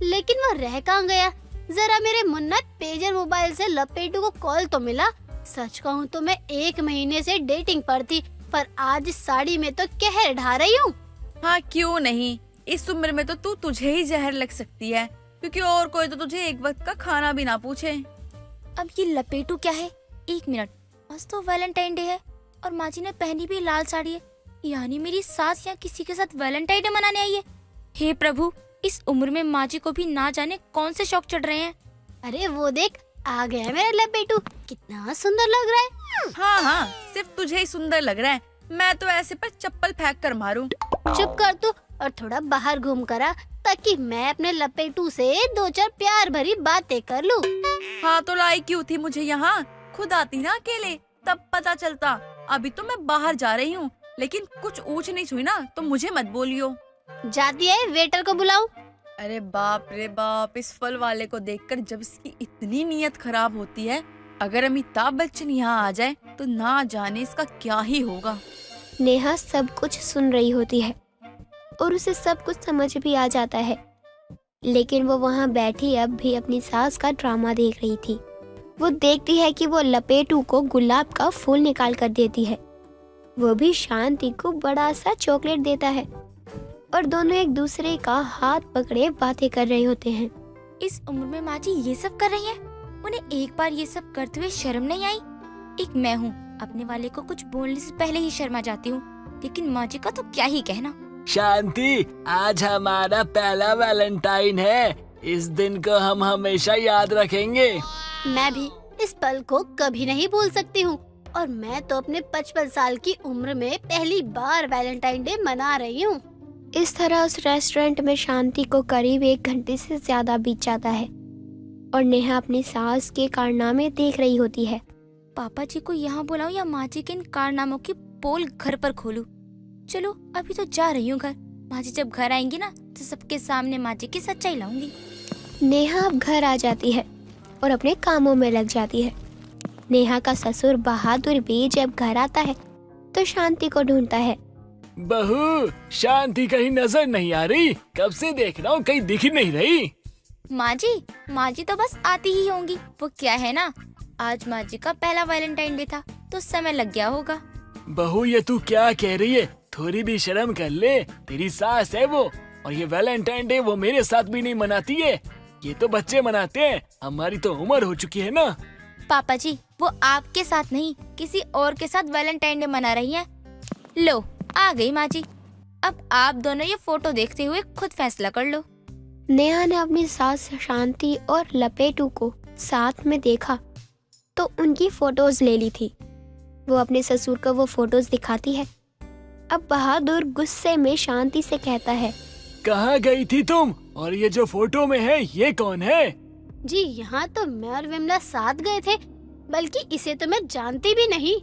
S11: लेकिन वो रह कहाँ गया? जरा मेरे मुन्नत पेजर मोबाइल से लपेटू को कॉल तो मिला। सच कहूँ तो मैं 1 महीने से डेटिंग पर थी, पर आज इस साड़ी में तो कहर ढा रही हूँ।
S3: हाँ क्यों नहीं, इस उम्र में तो तुझे ही जहर लग सकती है, क्योंकि और कोई तो तुझे एक वक्त का खाना भी ना पूछे।
S1: अब ये लपेटू क्या है? एक मिनट, आज तो वैलेंटाइन डे है और माँ जी ने पहनी भी लाल साड़ी है, यानी मेरी सास यहाँ किसी के साथ वैलेंटाइन डे मनाने आई है। हे प्रभु, इस उम्र में माँ जी को भी ना जाने कौन से शौक चढ़ रहे हैं।
S11: अरे वो देख, आ गया मेरा लपेटू, कितना सुंदर लग रहा है।
S3: हाँ हाँ, सिर्फ तुझे ही सुंदर लग रहा है, मैं तो ऐसे पर चप्पल फेंक कर मारूं।
S11: चुप कर तू और थोड़ा बाहर घूम कर आ, ताकि मैं अपने लपेटू से 2-4 प्यार भरी बातें कर लूं।
S3: हाँ तो लाई क्यों थी मुझे यहाँ? खुद आती ना अकेले, तब पता चलता। अभी तो मैं बाहर जा रही हूँ, लेकिन कुछ ऊंच नीच हुई ना तो मुझे मत बोलियो।
S11: जाती है, वेटर को बुलाऊं?
S3: अरे बाप रे बाप, इस फल वाले को देखकर जब इसकी इतनी नीयत खराब होती है, अगर अमिताभ बच्चन यहाँ आ जाए तो ना जाने इसका क्या ही होगा।
S10: नेहा सब कुछ सुन रही होती है और उसे सब कुछ समझ भी आ जाता है, लेकिन वो वहाँ बैठी अब भी अपनी सास का ड्रामा देख रही थी। वो देखती है कि वो लपेटू को गुलाब का फूल निकाल कर देती है, वो भी शांति को बड़ा सा चॉकलेट देता है और दोनों एक दूसरे का हाथ पकड़े बातें कर रहे होते हैं।
S1: इस उम्र में माँ जी ये सब कर रही हैं, उन्हें एक बार ये सब करते हुए शर्म नहीं आई? एक मैं हूँ, अपने वाले को कुछ बोलने से पहले ही शर्मा जाती हूँ, लेकिन माँ जी का तो क्या ही कहना।
S12: शांति, आज हमारा पहला वैलेंटाइन है, इस दिन को हम हमेशा याद रखेंगे।
S11: मैं भी इस पल को कभी नहीं भूल सकती हूँ, और मैं तो अपने 55 साल की उम्र में पहली बार वैलेंटाइन डे मना रही हूँ।
S10: इस तरह उस रेस्टोरेंट में शांति को करीब 1 घंटे से ज्यादा बीत जाता है और नेहा अपनी सास के कारनामे देख रही होती है।
S1: पापा जी को यहाँ बुलाऊं या माँ जी के इन कारनामों की पोल घर पर खोलूं? चलो अभी तो जा रही हूँ घर, माँ जी जब घर आएंगी ना तो सबके सामने माँ जी की सच्चाई लाऊंगी।
S10: नेहा अब घर आ जाती है और अपने कामों में लग जाती है। नेहा का ससुर बहादुर भी जब घर आता है तो शांति को ढूंढता है।
S12: बहू, शांति कहीं नजर नहीं आ रही, कब से देख रहा हूँ, कहीं दिख ही नहीं रही।
S1: माँ जी तो बस आती ही होंगी। वो क्या है ना, आज माँ जी का पहला वैलेंटाइन डे था तो समय लग गया होगा।
S12: बहू, ये तू क्या कह रही है? थोड़ी भी शर्म कर ले, तेरी सास है वो, और ये वैलेंटाइन डे वो मेरे साथ भी नहीं मनाती है, ये तो बच्चे मनाते हैं, हमारी तो उम्र हो चुकी है ना।
S1: पापा जी, वो आपके साथ नहीं किसी और के साथ वैलेंटाइन डे मना रही हैं। लो आ गई माँ जी, अब आप दोनों ये फोटो देखते हुए खुद फैसला कर लो।
S10: नेहा ने अपनी सास शांति और लपेटू को साथ में देखा तो उनकी फोटोज ले ली थी। वो अपने ससुर को वो फोटोज दिखाती है। अब बहादुर गुस्से में शांति से कहता है,
S12: कहाँ गई थी तुम? और ये जो फोटो में है ये कौन है?
S11: जी, यहाँ तो मैं और विमला साथ गए थे, बल्कि इसे तो मैं जानती भी नहीं।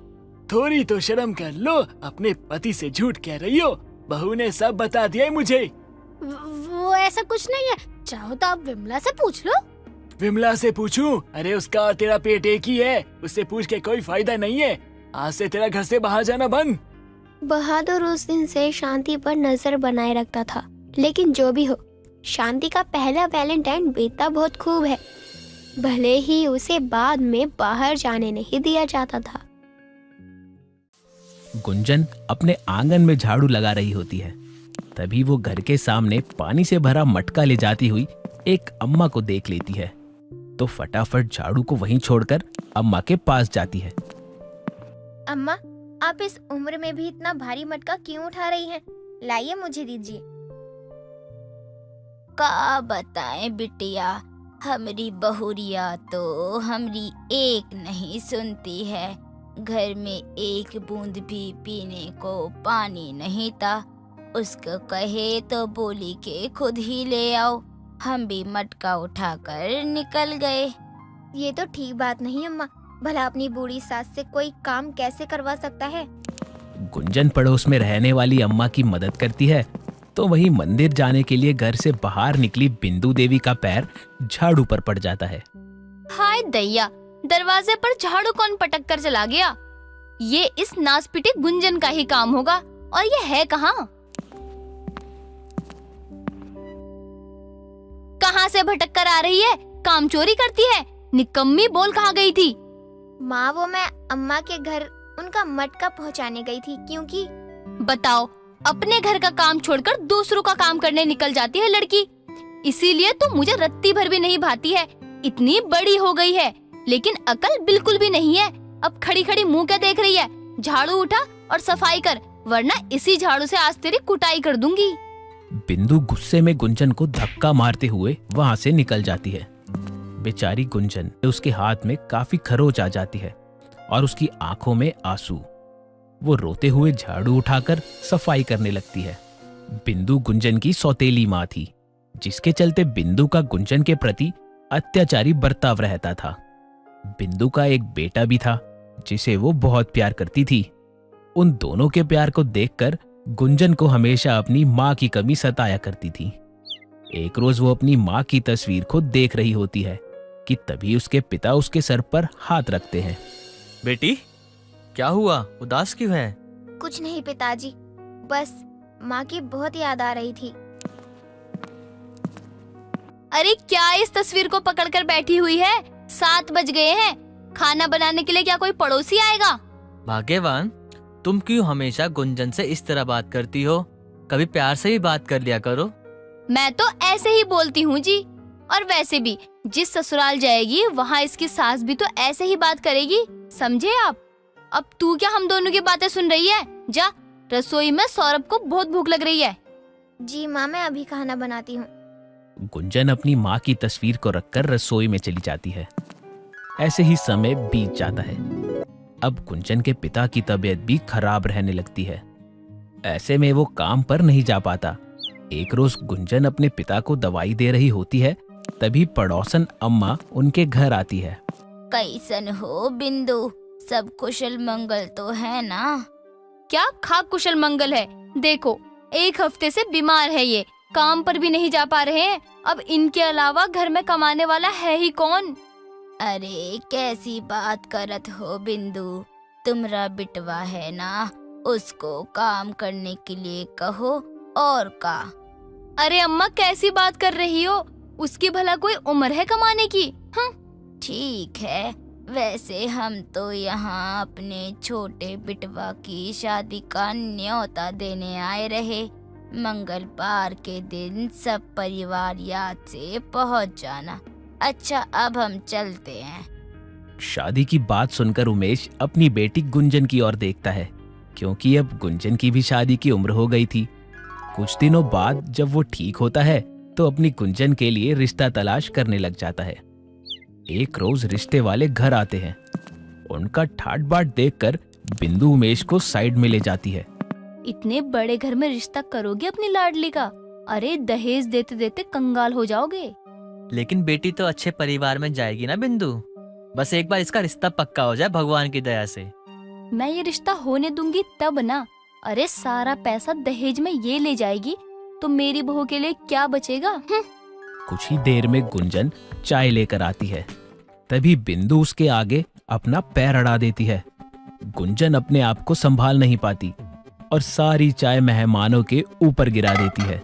S12: थोड़ी तो शर्म कर लो, अपने पति से झूठ कह रही हो, बहू ने सब बता दिया है मुझे।
S11: वो ऐसा कुछ नहीं है, चाहो तो आप विमला से पूछ लो।
S12: विमला से पूछूं? अरे उसका और तेरा पेट एक ही है, उससे पूछ के कोई फायदा नहीं है, आज से तेरा घर से बाहर जाना बंद।
S10: बहादुर उस दिन से शांति पर नजर बनाए रखता था, लेकिन जो भी हो, शांति का पहला वैलेंटाइन बीता बहुत खूब है, भले ही उसे बाद में बाहर जाने नहीं दिया जाता था।
S13: गुंजन अपने आंगन में झाड़ू लगा रही होती है, तभी वो घर के सामने पानी से भरा मटका ले जाती हुई एक अम्मा को देख लेती है, तो फटाफट झाड़ू को वहीं छोड़कर अम्मा के पास जाती है।
S1: अम्मा, आप इस उम्र में भी इतना भारी मटका क्यों उठा रही हैं? लाइए मुझे दीजिए। का बताएं बिटिया, हमारी बहुरिया तो हमारी एक नहीं सुनती है, घर में एक बूंद भी पीने को पानी नहीं था, उसको कहे तो बोली के खुद ही ले आओ, हम भी मटका उठाकर निकल गए।
S5: ये तो ठीक बात नहीं अम्मा, भला अपनी बूढ़ी सास से कोई काम कैसे करवा सकता है?
S13: गुंजन पड़ोस में रहने वाली अम्मा की मदद करती है, तो वहीं मंदिर जाने के लिए घर से बाहर निकली बिंदु देवी का पैर झाड़ू पर पड़ जाता है।
S1: हाय दैया, दरवाजे पर झाड़ू कौन पटक कर चला गया? ये इस नासपीटे गुंजन का ही काम होगा, और ये है कहाँ? कहाँ से भटक कर आ रही है? काम चोरी करती है? निकम्मी, बोल कहाँ गई थी?
S5: माँ, वो मैं अम्मा के घर उनका मटका पहुँचाने गई थी, क्योंकि
S1: बताओ, अपने घर का काम छोड़कर दूसरों का काम करने निकल जाती है लड़की, इसीलिए तो मुझे रत्ती भर भी नहीं भाती है, इतनी बड़ी हो गई है,
S3: लेकिन अकल बिल्कुल भी नहीं है। अब खड़ी खड़ी मुंह क्या देख रही है? झाड़ू उठा और सफाई कर, वरना इसी झाड़ू से आज तेरी कुटाई कर दूंगी।
S13: बिंदु गुस्से में गुंजन को धक्का मारते हुए वहां से निकल जाती है। बेचारी गुंजन, उसके हाथ में काफी खरोच आ जाती है और उसकी आंखों में आंसू। वो रोते हुए झाड़ू उठाकर सफाई करने लगती है। बिंदु गुंजन की सौतेली माँ थी, जिसके चलते बिंदु का गुंजन के प्रति अत्याचारी बर्ताव रहता था। बिंदु का एक बेटा भी था जिसे वो बहुत प्यार करती थी। उन दोनों के प्यार को देखकर गुंजन को हमेशा अपनी माँ की कमी सताया करती थी। एक रोज वो अपनी माँ की तस्वीर को देख रही होती है कि तभी उसके पिता उसके सर पर हाथ रखते हैं।
S2: बेटी, क्या हुआ? उदास क्यों है?
S1: कुछ नहीं पिताजी, बस माँ की बहुत याद आ रही थी।
S3: अरे क्या इस तस्वीर को पकड़कर बैठी हुई है? 7 बज गए हैं। खाना बनाने के लिए क्या कोई पड़ोसी आएगा?
S2: भाग्यवान, तुम क्यों हमेशा गुंजन से इस तरह बात करती हो? कभी प्यार से भी बात कर लिया करो।
S3: मैं तो ऐसे ही बोलती हूँ जी। और वैसे भी जिस ससुराल जाएगी वहाँ इसकी सास भी तो ऐसे ही बात करेगी, समझे आप? अब तू क्या हम दोनों की बातें सुन रही है? जा, रसोई में सौरभ को बहुत भूख लग रही है।
S1: जी माँ, मैं अभी खाना बनाती हूँ।
S13: गुंजन अपनी माँ की तस्वीर को रखकर रसोई में चली जाती है। ऐसे ही समय बीत जाता है। अब गुंजन के पिता की तबीयत भी खराब रहने लगती है। ऐसे में वो काम पर नहीं जा पाता। एक रोज गुंजन अपने पिता को दवाई दे रही होती है, तभी पड़ोसन अम्मा उनके घर आती है।
S1: कैसन हो बिंदु? सब कुशल मंगल तो है ना?
S3: क्या खा कुशल मंगल है? देखो, 1 हफ्ते से बीमार है ये, काम पर भी नहीं जा पा रहे हैं। अब इनके अलावा घर में कमाने वाला है ही कौन?
S1: अरे कैसी बात करत हो बिंदु, तुम्हारा बिटवा है ना, उसको काम करने के लिए कहो और का।
S3: अरे अम्मा, कैसी बात कर रही हो? उसकी भला कोई उम्र है कमाने की?
S1: ठीक है, वैसे हम तो यहाँ अपने छोटे बिटवा की शादी का न्योता देने आए रहे। मंगलवार के दिन सब परिवार याद से पहुँच जाना। अच्छा, अब हम चलते हैं।
S13: शादी की बात सुनकर उमेश अपनी बेटी गुंजन की ओर देखता है, क्योंकि अब गुंजन की भी शादी की उम्र हो गई थी। कुछ दिनों बाद जब वो ठीक होता है तो अपनी गुंजन के लिए रिश्ता तलाश करने लग जाता है। एक रोज रिश्ते वाले घर आते हैं। उनका ठाट बाट देखकर बिंदु उमेश को साइड में ले जाती है।
S3: इतने बड़े घर में रिश्ता करोगे अपनी लाडली का? अरे दहेज देते देते कंगाल हो जाओगे।
S2: लेकिन बेटी तो अच्छे परिवार में जाएगी ना बिंदु। बस एक बार इसका रिश्ता पक्का हो जाए भगवान की दया से।
S3: मैं ये रिश्ता होने दूंगी तब ना। अरे सारा पैसा दहेज में ये ले जाएगी तो मेरी बहू के लिए क्या बचेगा?
S13: कुछ ही देर में गुंजन चाय लेकर आती है। तभी बिंदु उसके आगे अपना पैर अड़ा देती है। गुंजन अपने आप को संभाल नहीं पाती और सारी चाय मेहमानों के ऊपर गिरा देती है।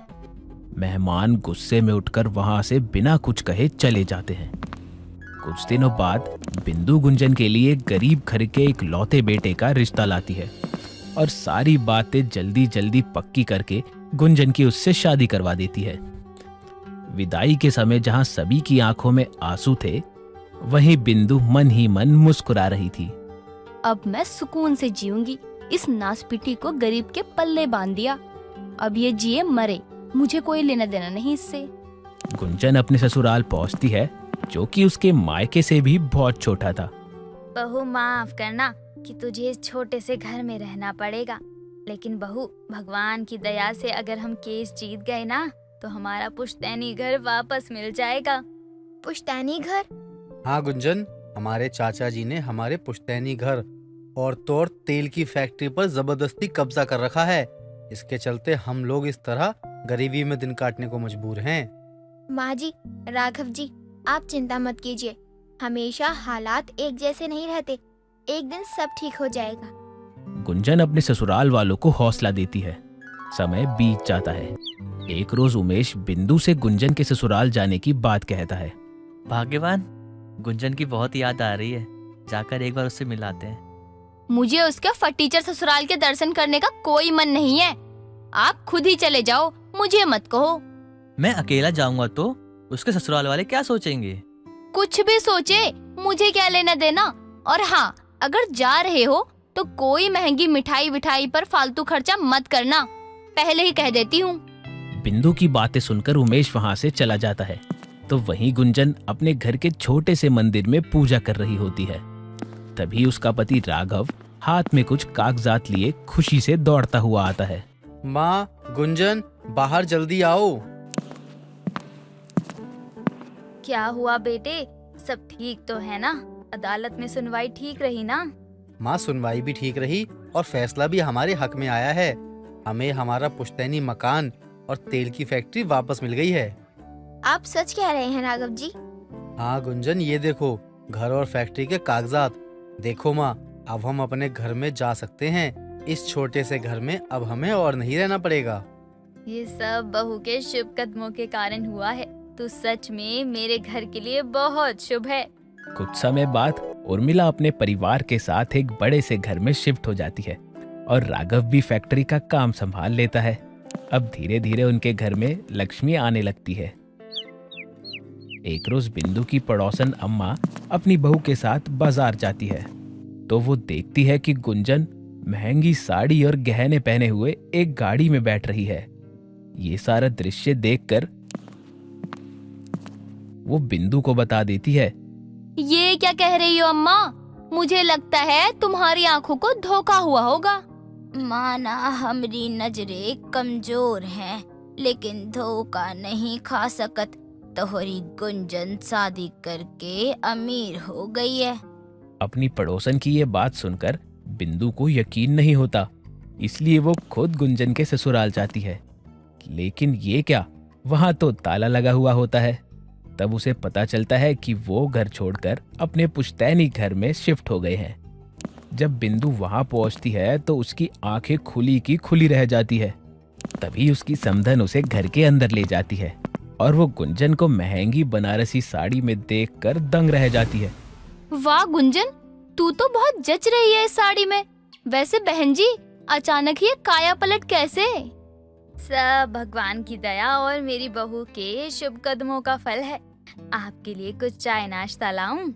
S13: मेहमान गुस्से में उठकर वहां से बिना कुछ कहे चले जाते हैं। कुछ दिनों बाद बिंदु गुंजन के लिए गरीब घर के एक लौते बेटे का रिश्ता लाती है और सारी बातें जल्दी जल्दी पक्की करके गुंजन की उससे शादी करवा देती है। विदाई के समय जहां सभी की आंखों में आंसू थे, वहीं बिंदु मन ही मन मुस्कुरा रही थी।
S3: अब मैं सुकून से जीऊंगी। इस नासपीटी को गरीब के पल्ले बांध दिया। अब ये जिए मरे, मुझे कोई लेना देना नहीं इससे।
S13: गुंजन अपने ससुराल पहुंचती है, जो कि उसके मायके से भी बहुत छोटा था।
S1: बहू, माफ करना कि तुझे इस छोटे से घर में रहना पड़ेगा, लेकिन बहू, भगवान की दया से अगर हम केस जीत गए ना तो हमारा पुश्तैनी घर वापस मिल जाएगा। पुश्तैनी घर?
S14: हाँ गुंजन, हमारे चाचा जी ने हमारे पुश्तैनी घर और तो और तेल की फैक्ट्री पर जबरदस्ती कब्जा कर रखा है। इसके चलते हम लोग इस तरह गरीबी में दिन काटने को मजबूर हैं।
S1: माँ जी, राघव जी, आप चिंता मत कीजिए। हमेशा हालात एक जैसे नहीं रहते, एक दिन सब ठीक हो जाएगा।
S13: गुंजन अपने ससुराल वालों को हौसला देती है। समय बीत जाता है। एक रोज उमेश बिंदु से गुंजन के ससुराल जाने की बात कहता है।
S2: भाग्यवान, गुंजन की बहुत याद आ रही है, जाकर एक बार उससे मिलाते हैं।
S3: मुझे उसके फटीचर ससुराल के दर्शन करने का कोई मन नहीं है। आप खुद ही चले जाओ, मुझे मत कहो।
S2: मैं अकेला जाऊंगा तो उसके ससुराल वाले क्या सोचेंगे?
S3: कुछ भी सोचे,
S4: मुझे क्या लेना देना। और हाँ, अगर जा रहे हो तो कोई महंगी मिठाई विठाई पर फालतू खर्चा मत करना, पहले ही कह देती हूँ।
S13: बिंदु की बातें सुनकर उमेश वहाँ से चला जाता है। तो वहीं गुंजन अपने घर के छोटे से मंदिर में पूजा कर रही होती है। तभी उसका पति राघव हाथ में कुछ कागजात लिए खुशी से दौड़ता हुआ आता है।
S14: माँ, गुंजन, बाहर जल्दी आओ।
S8: क्या हुआ बेटे, सब ठीक तो है ना? अदालत में सुनवाई ठीक रही ना?
S14: माँ, सुनवाई भी ठीक रही और फैसला भी हमारे हक में आया है। हमें हमारा पुश्तैनी मकान और तेल की फैक्ट्री वापस मिल गई है।
S5: आप सच कह रहे हैं राघव जी?
S14: हाँ गुंजन, ये देखो घर और फैक्ट्री के कागजात। देखो माँ, अब हम अपने घर में जा सकते हैं। इस छोटे से घर में अब हमें और नहीं रहना पड़ेगा।
S8: ये सब बहू के शुभ कदमों के कारण हुआ है। तू सच में मेरे घर के लिए बहुत शुभ है।
S13: कुछ समय बाद उर्मिला अपने परिवार के साथ एक बड़े से घर में शिफ्ट हो जाती है और राघव भी फैक्ट्री का काम संभाल लेता है। अब धीरे धीरे उनके घर में लक्ष्मी आने लगती है। एक रोज बिंदु की पड़ोसन अम्मा अपनी बहू के साथ बाजार जाती है तो वो देखती है कि गुंजन महंगी साड़ी और गहने पहने हुए एक गाड़ी में बैठ रही है। ये सारा दृश्य देखकर वो बिंदु को बता देती है।
S4: ये क्या कह रही हो अम्मा? मुझे लगता है तुम्हारी आंखों को धोखा हुआ होगा।
S1: माना हमारी नजरें कमजोर हैं, लेकिन धोखा नहीं खा सकत। तोहरी गुंजन शादी करके अमीर हो गई है।
S13: अपनी पड़ोसन की ये बात सुनकर बिंदु को यकीन नहीं होता, इसलिए वो खुद गुंजन के ससुराल जाती है। लेकिन ये क्या, वहां तो ताला लगा हुआ होता है। तब उसे पता चलता है कि वो घर छोड़कर अपने पुश्तैनी घर में शिफ्ट हो गए हैं। जब बिंदु वहां पहुंचती है तो उसकी आंखें खुली की खुली रह जाती है। तभी उसकी समधन उसे घर के अंदर ले जाती है और वो गुंजन को महंगी बनारसी साड़ी में देखकर दंग रह जाती है।
S4: वाह गुंजन, तू तो बहुत जच रही है इस साड़ी में। वैसे बहन जी, अचानक ये काया पलट कैसे?
S8: सब भगवान की दया और मेरी बहू के शुभ कदमों का फल है। आपके लिए कुछ चाय नाश्ता लाऊं?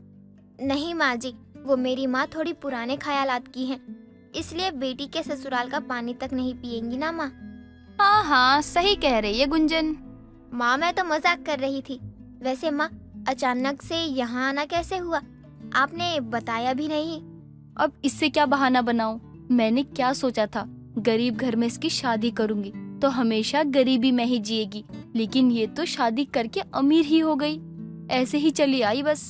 S5: नहीं माँ जी, वो मेरी माँ थोड़ी पुराने ख्यालात की हैं, इसलिए बेटी के ससुराल का पानी तक नहीं पिएंगी ना माँ।
S3: हाँ हाँ, सही कह रही है गुंजन।
S5: माँ, मैं तो मजाक कर रही थी। वैसे माँ, अचानक से यहाँ आना कैसे हुआ? आपने बताया भी नहीं।
S3: अब इससे क्या बहाना बनाऊं? मैंने क्या सोचा था, गरीब घर में इसकी शादी करूंगी तो हमेशा गरीबी में ही जिएगी। लेकिन ये तो शादी करके अमीर ही हो गई। ऐसे ही चली आई बस।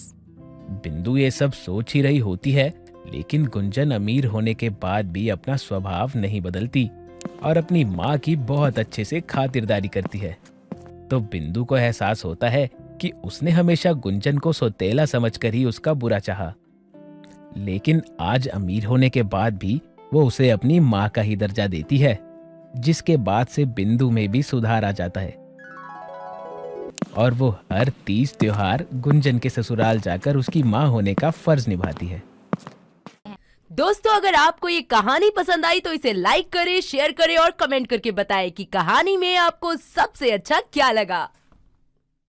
S13: बिंदु ये सब सोच ही रही होती है, लेकिन गुंजन अमीर होने के बाद भी अपना स्वभाव नहीं बदलती और अपनी माँ की बहुत अच्छे से खातिरदारी करती है। तो बिंदु को एहसास होता है कि उसने हमेशा गुंजन को सौतेला समझकर ही उसका बुरा चाहा। लेकिन आज अमीर होने के बाद भी वो उसे अपनी माँ का ही दर्जा देती है, जिसके बाद से बिंदु में भी सुधार आ जाता है और वो हर तीज त्योहार गुंजन के ससुराल जाकर उसकी माँ होने का फर्ज निभाती है।
S15: दोस्तों, अगर आपको ये कहानी पसंद आई तो इसे लाइक करें, शेयर करें और कमेंट करके बताएं कि कहानी में आपको सबसे अच्छा क्या लगा।